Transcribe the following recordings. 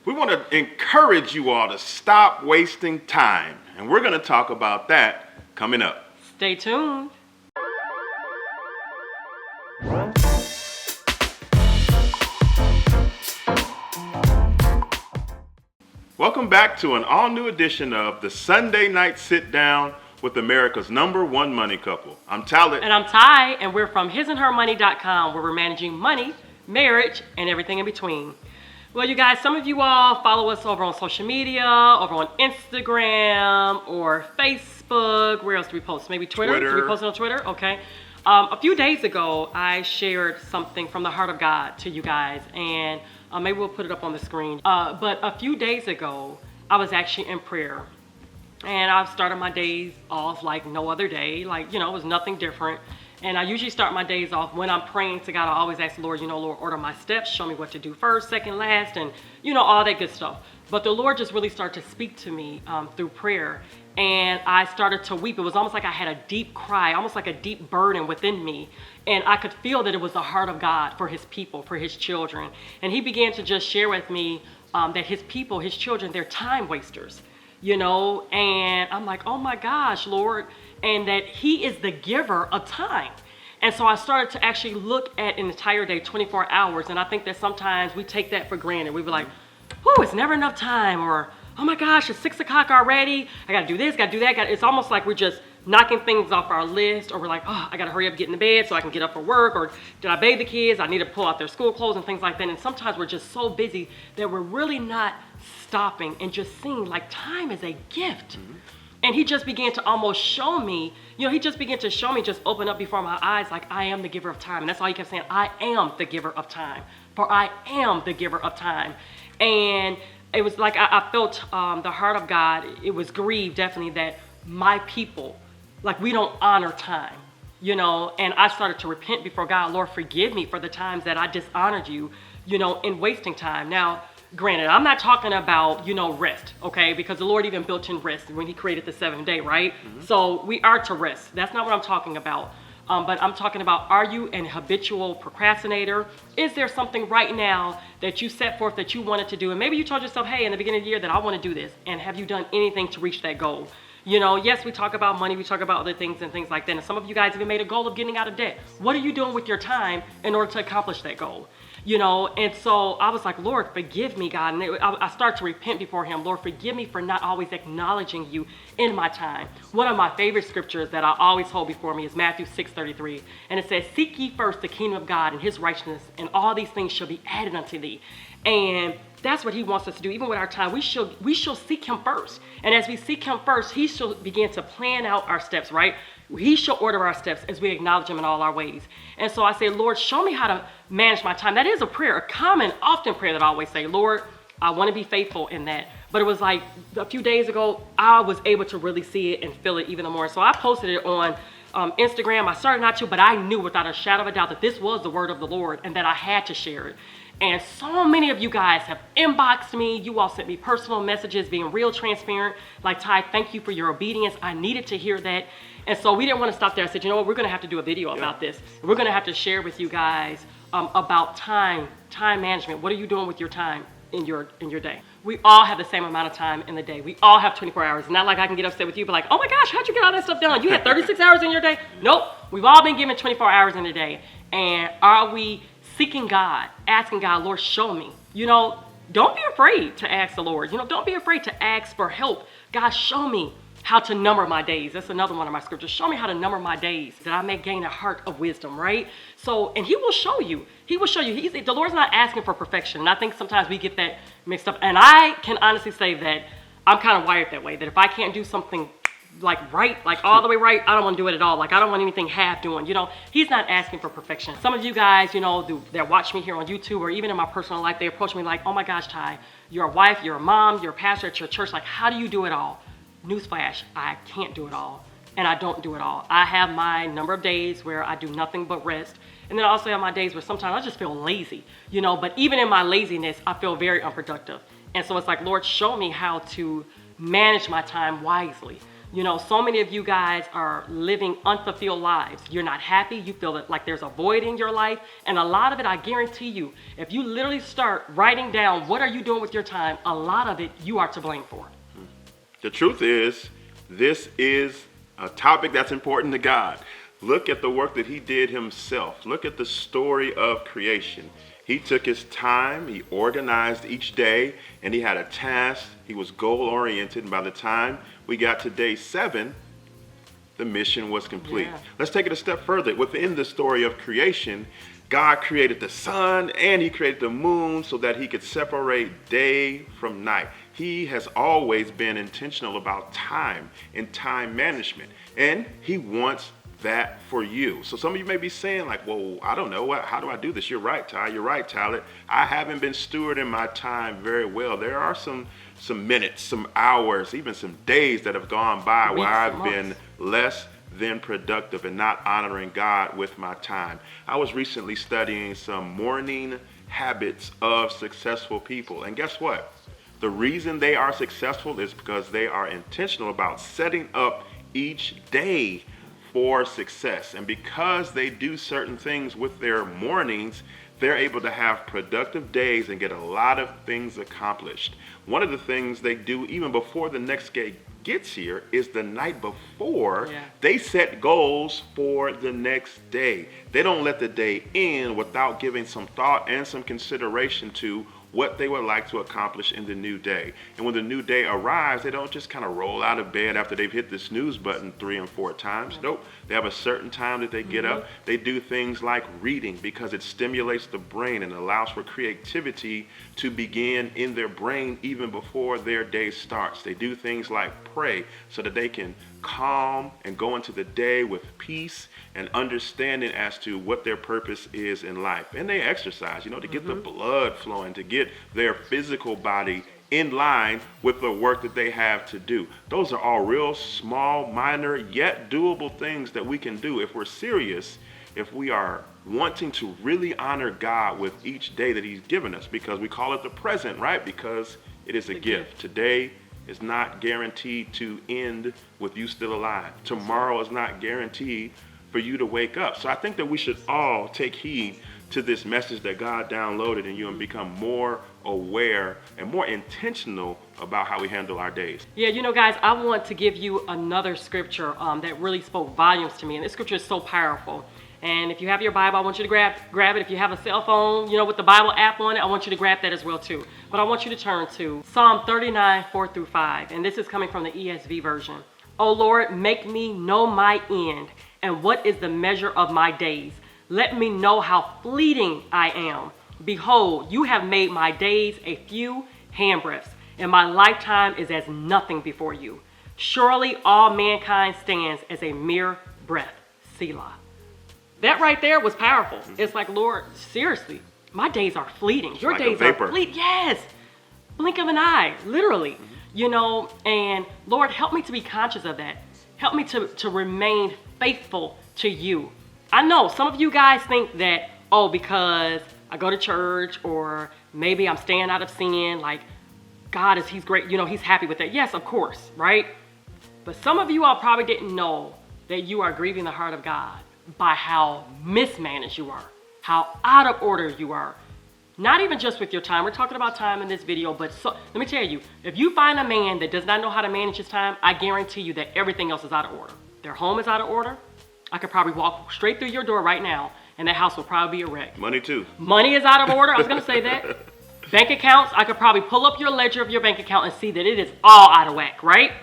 We want to encourage you all to stop wasting time. And we're going to talk about that coming up. Stay tuned. Welcome back to an all-new edition of the Sunday Night Sit Down with America's #1 money couple. I'm Talent. And I'm Ty, and we're from hisandhermoney.com, where we're managing money, marriage, and everything in between. Well, you guys, some of you all follow us over on social media, over on Instagram or Facebook. Where else do we post? Maybe Twitter? Do we post it on Twitter? Okay. A few days ago, I shared something from the heart of God to you guys, and maybe we'll put it up on the screen. But a few days ago, I was actually in prayer. And I've started my days off like no other day. Like, it was nothing different. And I usually start my days off when I'm praying to God. I always ask the Lord, Lord, order my steps. Show me what to do first, second, last, and, all that good stuff. But the Lord just really started to speak to me through prayer. And I started to weep. It was almost like I had a deep cry, almost like a deep burden within me. And I could feel that it was the heart of God for his people, for his children. And he began to just share with me that his people, his children, they're time wasters. And I'm like, oh my gosh, Lord, and that he is the giver of time. And so I started to actually look at an entire day, 24 hours. And I think that sometimes we take that for granted. We be like, it's never enough time. Or, oh my gosh, it's 6 o'clock already. I got to do this, got to do that. It's almost like we're just knocking things off our list, or we're like, I got to hurry up, get in the bed so I can get up for work. Or did I bathe the kids? I need to pull out their school clothes and things like that. And sometimes we're just so busy that we're really not stopping and just seeing like time is a gift. Mm-hmm. And he just began to almost show me, just open up before my eyes, like I am the giver of time. And that's all he kept saying, I am the giver of time, for I am the giver of time. And it was like I felt the heart of God. It was grieved, definitely, that my people, like we don't honor time, and I started to repent before God. Lord, forgive me for the times that I dishonored you, in wasting time. Now, granted, I'm not talking about, rest, okay? Because the Lord even built in rest when he created the 7th day, right? Mm-hmm. So we are to rest. That's not what I'm talking about. But I'm talking about, are you an habitual procrastinator? Is there something right now that you set forth that you wanted to do? And maybe you told yourself, hey, in the beginning of the year that I want to do this. And have you done anything to reach that goal? Yes, we talk about money, we talk about other things and things like that. And some of you guys even made a goal of getting out of debt. What are you doing with your time in order to accomplish that goal? And so I was like, Lord, forgive me, God. And I started to repent before him. Lord, forgive me for not always acknowledging you in my time. One of my favorite scriptures that I always hold before me is Matthew 6:33. And it says, seek ye first the kingdom of God and his righteousness, and all these things shall be added unto thee. And that's what he wants us to do. Even with our time, we shall seek him first. And as we seek him first, he shall begin to plan out our steps, right? He shall order our steps as we acknowledge him in all our ways. And so I say, Lord, show me how to manage my time. That is a prayer, a common, often prayer that I always say, Lord, I want to be faithful in that. But it was like a few days ago, I was able to really see it and feel it even more. So I posted it on Instagram. I started not to, but I knew without a shadow of a doubt that this was the word of the Lord and that I had to share it. And so many of you guys have inboxed me. You all sent me personal messages, being real transparent. Like, Ty, thank you for your obedience. I needed to hear that. And so we didn't want to stop there. I said, we're going to have to do a video about this. We're going to have to share with you guys about time management. What are you doing with your time in your day? We all have the same amount of time in the day. We all have 24 hours. Not like I can get upset with you, but like, oh my gosh, how'd you get all that stuff done? You had 36 hours in your day? Nope. We've all been given 24 hours in a day. And are we seeking God, asking God, Lord, show me? Don't be afraid to ask the Lord. Don't be afraid to ask for help. God, show me how to number my days. That's another one of my scriptures. Show me how to number my days, that I may gain a heart of wisdom, right? So, and he will show you. He will show you. The Lord's not asking for perfection. And I think sometimes we get that mixed up. And I can honestly say that I'm kind of wired that way, that if I can't do something like right, like all the way right, I don't want to do it at all. Like I don't want anything half doing, he's not asking for perfection. Some of you guys, that watch me here on YouTube or even in my personal life, they approach me like, oh my gosh, Ty, you're a wife, you're a mom, you're a pastor at your church. Like, how do you do it all? Newsflash, I can't do it all. And I don't do it all. I have my number of days where I do nothing but rest. And then I also have my days where sometimes I just feel lazy, but even in my laziness, I feel very unproductive. And so it's like, Lord, show me how to manage my time wisely. You know, so many of you guys are living unfulfilled lives. You're not happy. You feel that like there's a void in your life. And a lot of it, I guarantee you, if you literally start writing down what are you doing with your time, a lot of it you are to blame for. The truth is, this is a topic that's important to God. Look at the work that he did himself. Look at the story of creation. He took his time, he organized each day, and he had a task. He was goal-oriented, and by the time we got to day 7, the mission was complete. Yeah. Let's take it a step further. Within the story of creation, God created the sun and he created the moon so that he could separate day from night. He has always been intentional about time and time management, and he wants that for you. So some of you may be saying like, well, I don't know, how do I do this? You're right, Ty. You're right, Tyler. I haven't been stewarding my time very well. There are some minutes, some hours, even some days that have gone by where I've been less than productive and not honoring God with my time. I was recently studying some morning habits of successful people. And guess what? The reason they are successful is because they are intentional about setting up each day for success. And because they do certain things with their mornings, they're able to have productive days and get a lot of things accomplished. One of the things they do even before the next day gets here is the night before, they set goals for the next day. They don't let the day end without giving some thought and some consideration to what they would like to accomplish in the new day. And when the new day arrives, they don't just kind of roll out of bed after they've hit the snooze button 3 and 4 times. Nope. They have a certain time that they get up. They do things like reading because it stimulates the brain and allows for creativity to begin in their brain even before their day starts. They do things like pray so that they can calm and go into the day with peace and understanding as to what their purpose is in life. And they exercise, to get the blood flowing, to get their physical body in line with the work that they have to do. Those are all real small, minor, yet doable things that we can do if we're serious, if we are wanting to really honor God with each day that he's given us, because we call it the present, right? Because it is a gift. Today is not guaranteed to end with you still alive. Tomorrow is not guaranteed for you to wake up. So I think that we should all take heed to this message that God downloaded in you and become more aware and more intentional about how we handle our days. Yeah, guys, I want to give you another scripture that really spoke volumes to me. And this scripture is so powerful. And if you have your Bible, I want you to grab it. If you have a cell phone, with the Bible app on it, I want you to grab that as well too. But I want you to turn to Psalm 39, 4-5. And this is coming from the ESV version. O Lord, make me know my end, and what is the measure of my days. Let me know how fleeting I am. Behold, you have made my days a few handbreadths, and my lifetime is as nothing before you. Surely all mankind stands as a mere breath. Selah. That right there was powerful. It's like, Lord, seriously, my days are fleeting. Your days are fleeting. Yes. Blink of an eye, literally. And Lord, help me to be conscious of that. Help me to remain faithful to you. I know some of you guys think that, because I go to church or maybe I'm staying out of sin, like God he's great, he's happy with that. Yes, of course, right? But some of you all probably didn't know that you are grieving the heart of God by how mismanaged you are, how out of order you are. Not even just with your time. We're talking about time in this video, but let me tell you, if you find a man that does not know how to manage his time, I guarantee you that everything else is out of order. Their home is out of order. I could probably walk straight through your door right now and that house will probably be a wreck. Money too. Money is out of order. I was going to say that. Bank accounts, I could probably pull up your ledger of your bank account and see that it is all out of whack, right?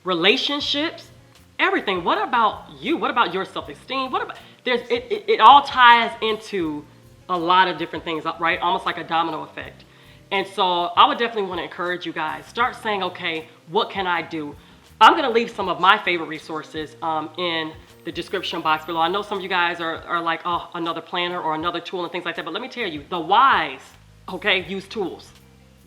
Relationships, everything. What about you? What about your self-esteem? It all ties into a lot of different things, right? Almost like a domino effect. And so I would definitely want to encourage you guys. Start saying, okay, what can I do? I'm going to leave some of my favorite resources in the description box below. I know some of you guys are like, oh, another planner or another tool and things like that. But let me tell you, the wise, use tools.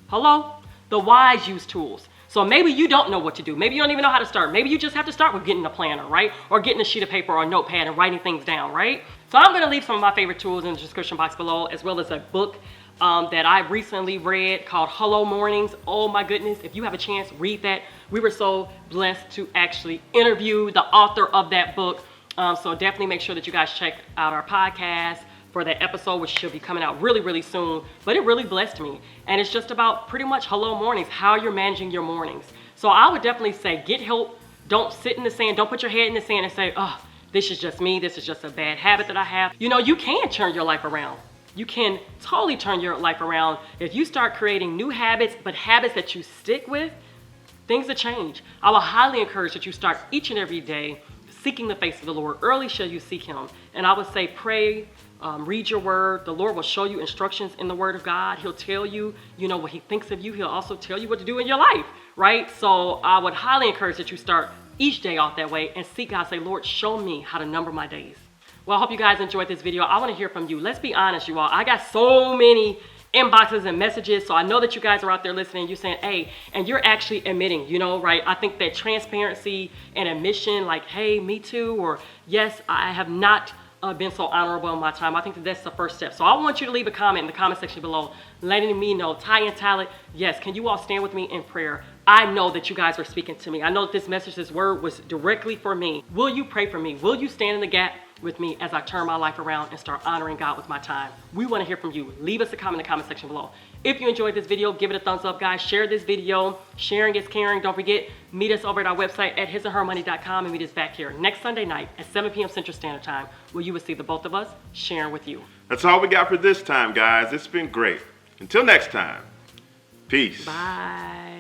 Hello? The wise use tools. So maybe you don't know what to do. Maybe you don't even know how to start. Maybe you just have to start with getting a planner, right? Or getting a sheet of paper or a notepad and writing things down, right? So I'm going to leave some of my favorite tools in the description box below, as well as a book that I recently read called Hello Mornings. Oh my goodness, if you have a chance, read that. We were so blessed to actually interview the author of that book. So definitely make sure that you guys check out our podcast for that episode, which should be coming out really, really soon. But it really blessed me. And it's just about pretty much hello mornings, how you're managing your mornings. So I would definitely say get help. Don't sit in the sand. Don't put your head in the sand and say, oh, this is just me. This is just a bad habit that I have. You know, you can turn your life around. You can totally turn your life around if you start creating new habits, but habits that you stick with. Things will change. I will highly encourage that you start each and every day seeking the face of the Lord. Early shall you seek him. And I would say pray, read your word. The Lord will show you instructions in the word of God. He'll tell you, what he thinks of you. He'll also tell you what to do in your life, right? So I would highly encourage that you start each day off that way and seek God. Say, Lord, show me how to number my days. Well, I hope you guys enjoyed this video. I want to hear from you. Let's be honest, you all. I got so many inboxes and messages, so I know that you guys are out there listening. You're saying, hey, and you're actually admitting, right? I think that transparency and admission, like, hey, me too, or yes, I have not been so honorable in my time. I think that that's the first step. So I want you to leave a comment in the comment section below, letting me know, Ty and Talent, yes, can you all stand with me in prayer? I know that you guys are speaking to me. I know that this message, this word was directly for me. Will you pray for me? Will you stand in the gap with me as I turn my life around and start honoring God with my time? We want to hear from you. Leave us a comment in the comment section below. If you enjoyed this video, give it a thumbs up, guys. Share this video. Sharing is caring. Don't forget, meet us over at our website at hisandhermoney.com and meet us back here next Sunday night at 7 p.m. Central Standard Time, where you will see the both of us sharing with you. That's all we got for this time, guys. It's been great. Until next time, peace. Bye.